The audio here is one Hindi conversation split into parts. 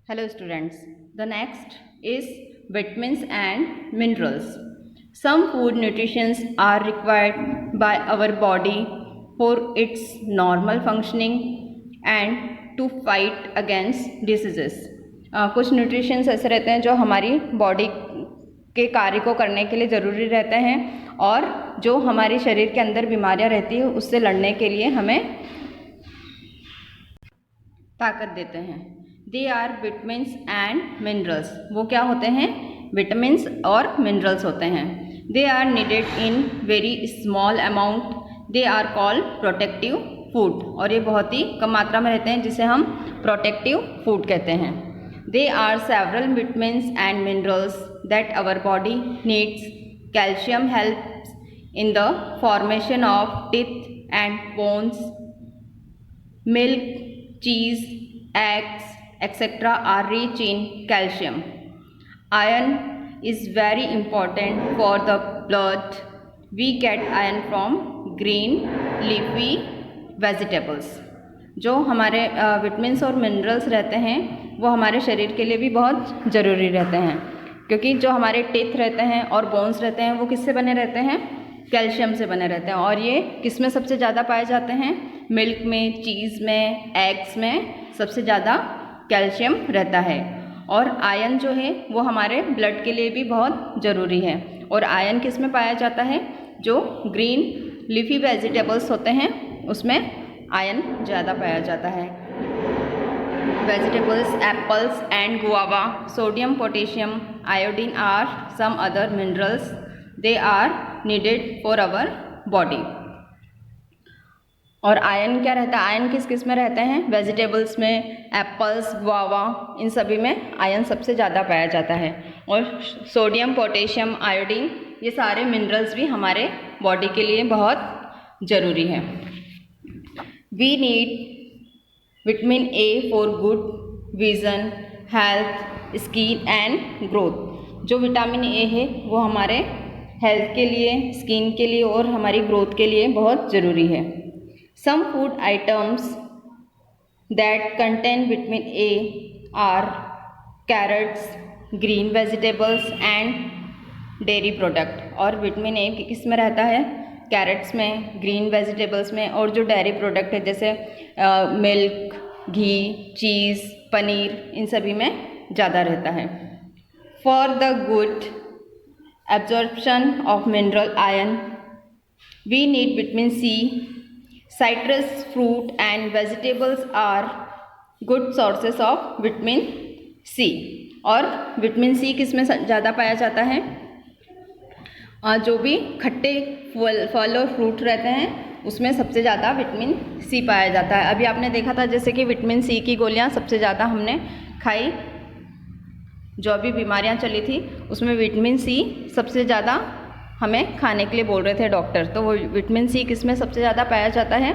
Hello students, the next is vitamins and minerals. Some food nutritions are required by our body for its normal functioning and to fight against diseases. कुछ न्यूट्रिशंस ऐसे रहते हैं जो हमारी बॉडी के कार्य को करने के लिए ज़रूरी रहते हैं और जो हमारे शरीर के अंदर बीमारियां रहती है उससे लड़ने के लिए हमें ताकत देते हैं. They are vitamins and minerals. वो क्या होते हैं? विटामिन्स और मिनरल्स होते हैं. They are needed in very small amount. They are called protective food. और ये बहुत ही कम मात्रा में रहते हैं जिसे हम प्रोटेक्टिव फूड कहते हैं. They are several vitamins and minerals that our body needs. Calcium helps in the formation of teeth and bones. Milk, cheese, eggs, etc. are rich in calcium. Iron is very important for the blood. We get iron from green leafy vegetables. जो हमारे विटामिन्स और मिनरल्स रहते हैं वो हमारे शरीर के लिए भी बहुत ज़रूरी रहते हैं, क्योंकि जो हमारे टीथ रहते हैं और बोन्स रहते हैं वो किससे बने रहते हैं? कैल्शियम से बने रहते हैं. और ये किस में सबसे ज़्यादा पाए जाते हैं? मिल्क में, चीज़ में, एग्स में सबसे ज़्यादा कैल्शियम रहता है. और आयरन जो है वो हमारे ब्लड के लिए भी बहुत ज़रूरी है. और आयरन किस में पाया जाता है? जो ग्रीन लीफी वेजिटेबल्स होते हैं उसमें आयरन ज़्यादा पाया जाता है. Vegetables, apples and guava. Sodium, potassium, iodine are some other minerals. They are needed for our body. और आयरन क्या रहता है? आयरन किस किस में रहते हैं? वेजिटेबल्स में, एप्पल्स, गुआवा, इन सभी में आयरन सबसे ज़्यादा पाया जाता है. और सोडियम, पोटेशियम, आयोडीन ये सारे मिनरल्स भी हमारे बॉडी के लिए बहुत ज़रूरी हैं. We need vitamin A for good vision, health, skin and growth. जो विटामिन ए है वो हमारे हेल्थ के लिए, स्किन के लिए और हमारी ग्रोथ के लिए बहुत ज़रूरी है. Some food items that contain vitamin A are carrots, green vegetables and dairy product. और विटामिन ए किस में रहता है? कैरेट्स में, ग्रीन वेजिटेबल्स में और जो डेयरी प्रोडक्ट है जैसे मिल्क, घी, चीज़, पनीर, इन सभी में ज़्यादा रहता है. For the good absorption of mineral iron we need vitamin C. Citrus fruit and vegetables are good sources of vitamin C. और विटामिन सी किस में ज़्यादा पाया जाता है? जो भी खट्टे फल और फ्रूट रहते हैं उसमें सबसे ज़्यादा विटामिन सी पाया जाता है. अभी आपने देखा था जैसे कि विटामिन सी की गोलियां सबसे ज़्यादा हमने खाई. जो अभी बीमारियां चली थी उसमें विटामिन सी सबसे ज़्यादा हमें खाने के लिए बोल रहे थे डॉक्टर. तो वो विटामिन सी किस में सबसे ज़्यादा पाया जाता है?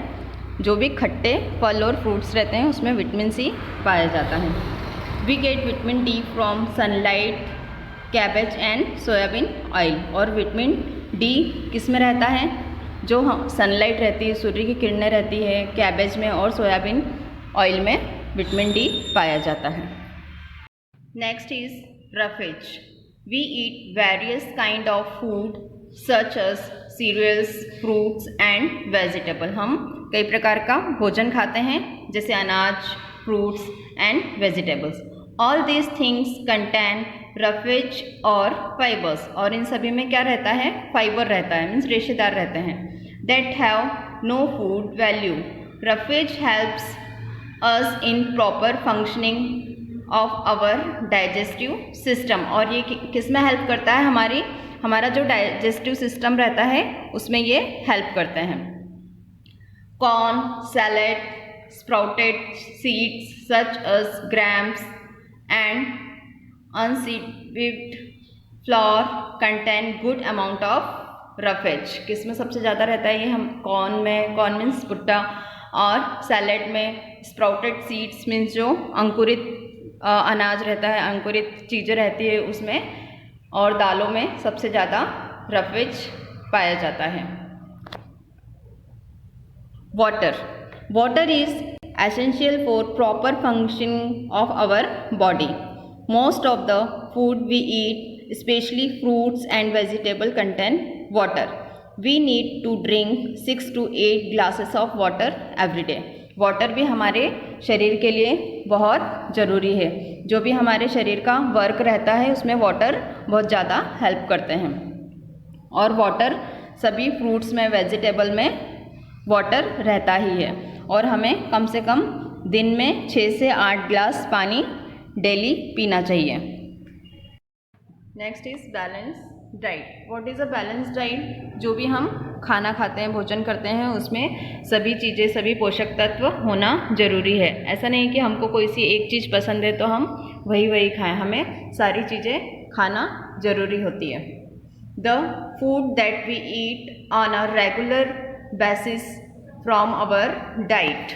जो भी खट्टे फल और फ्रूट्स रहते हैं उसमें विटामिन सी पाया जाता है. We get vitamin D from sunlight, cabbage and soybean oil. और विटामिन डी किस में रहता है? जो सनलाइट रहती है, सूर्य की किरणें रहती है, कैबेज में और सोयाबीन ऑयल में विटामिन डी पाया जाता है. Next is roughage. We eat various kind of food such as cereals, fruits and vegetable. हम कई प्रकार का भोजन खाते हैं जैसे अनाज, fruits and vegetables. All these things contain roughage और fibers. और इन सभी में क्या रहता है? फाइबर रहता है, मीन्स रेशेदार रहते हैं. That have no food value. Roughage helps us in proper functioning of our digestive system. और ये किस में हेल्प करता है? हमारा जो डाइजेस्टिव सिस्टम रहता है उसमें ये हेल्प करते हैं. Corn, salad, sprouted seeds such as grams and unseeded flour contain good amount of roughage. किस में सबसे ज़्यादा रहता है? ये हम कॉर्न मीन्स भुट्टा, और सैलेड में स्प्राउटेड सीड्स मीन्स जो अंकुरित अनाज रहता है, अंकुरित चीज़ें रहती है उसमें, और दालों में सबसे ज़्यादा रफेज पाया जाता है. Water. Water is essential for proper functioning of our body. Most of the food we eat, especially fruits and vegetables, contain water. We need to drink 6 to 8 glasses of water every day. Water भी हमारे शरीर के लिए बहुत ज़रूरी है. जो भी हमारे शरीर का वर्क रहता है उसमें वाटर बहुत ज़्यादा हेल्प करते हैं. और वाटर सभी फ्रूट्स में, वेजिटेबल में वाटर रहता ही है. और हमें कम से कम दिन में 6 से 8 ग्लास पानी डेली पीना चाहिए. Next is balance diet. What is a balance diet? जो भी हम खाना खाते हैं, भोजन करते हैं, उसमें सभी चीज़ें, सभी पोषक तत्व होना ज़रूरी है. ऐसा नहीं कि हमको कोई सी एक चीज़ पसंद है तो हम वही खाएं. हमें सारी चीज़ें खाना ज़रूरी होती है. The food that we eat on a regular basis from our diet.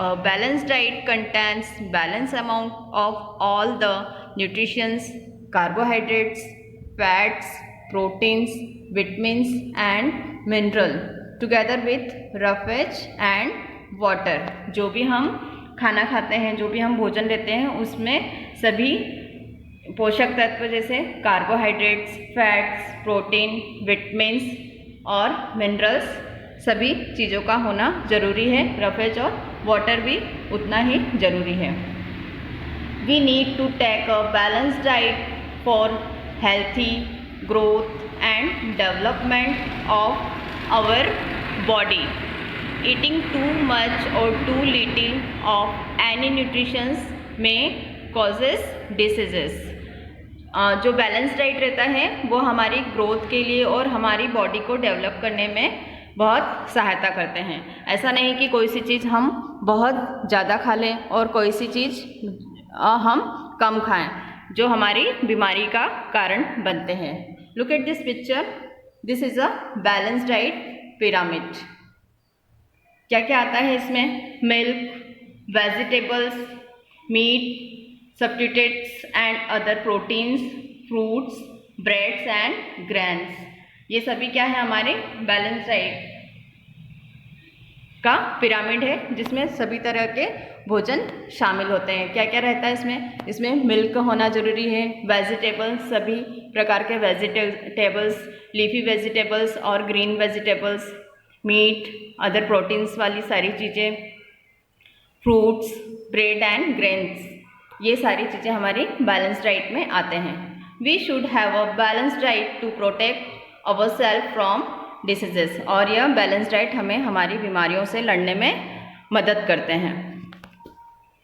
A balanced diet contains balanced amount of all the nutrients, carbohydrates, fats, proteins, vitamins and mineral together with roughage and water. जो भी हम खाना खाते हैं, जो भी हम भोजन लेते हैं, उसमें सभी पोषक तत्व जैसे कार्बोहाइड्रेट्स, फैट्स, प्रोटीन, विटामिन्स और मिनरल्स सभी चीज़ों का होना ज़रूरी है. रफेज और वाटर भी उतना ही ज़रूरी है. We need to take a balance diet for healthy growth and development of our body. Eating too much or too little of any nutritions may causes diseases. जो बैलेंस डाइट रहता है वो हमारी ग्रोथ के लिए और हमारी बॉडी को डेवलप करने में बहुत सहायता करते हैं. ऐसा नहीं कि कोई सी चीज़ हम बहुत ज़्यादा खा लें और कोई सी चीज़ हम कम खाएं, जो हमारी बीमारी का कारण बनते हैं. Look at this picture. This is a balance diet pyramid. क्या क्या आता है इसमें? Milk, vegetables, meat, substitutes and other proteins, fruits, breads and grains. ये सभी क्या है? हमारे बैलेंस डाइट का पिरामिड है, जिसमें सभी तरह के भोजन शामिल होते हैं. क्या क्या रहता है इसमें? इसमें मिल्क होना ज़रूरी है, वेजिटेबल्स, सभी प्रकार के वेजिटेबल्स, लीफी वेजिटेबल्स और green vegetables, meat, other proteins वाली सारी चीज़ें, फ्रूट्स, ब्रेड एंड ग्रेन्स. ये सारी चीज़ें हमारी बैलेंस डाइट में आते हैं. We should have a balance diet to protect our self from diseases. और यह बैलेंस डाइट हमें हमारी बीमारियों से लड़ने में मदद करते हैं.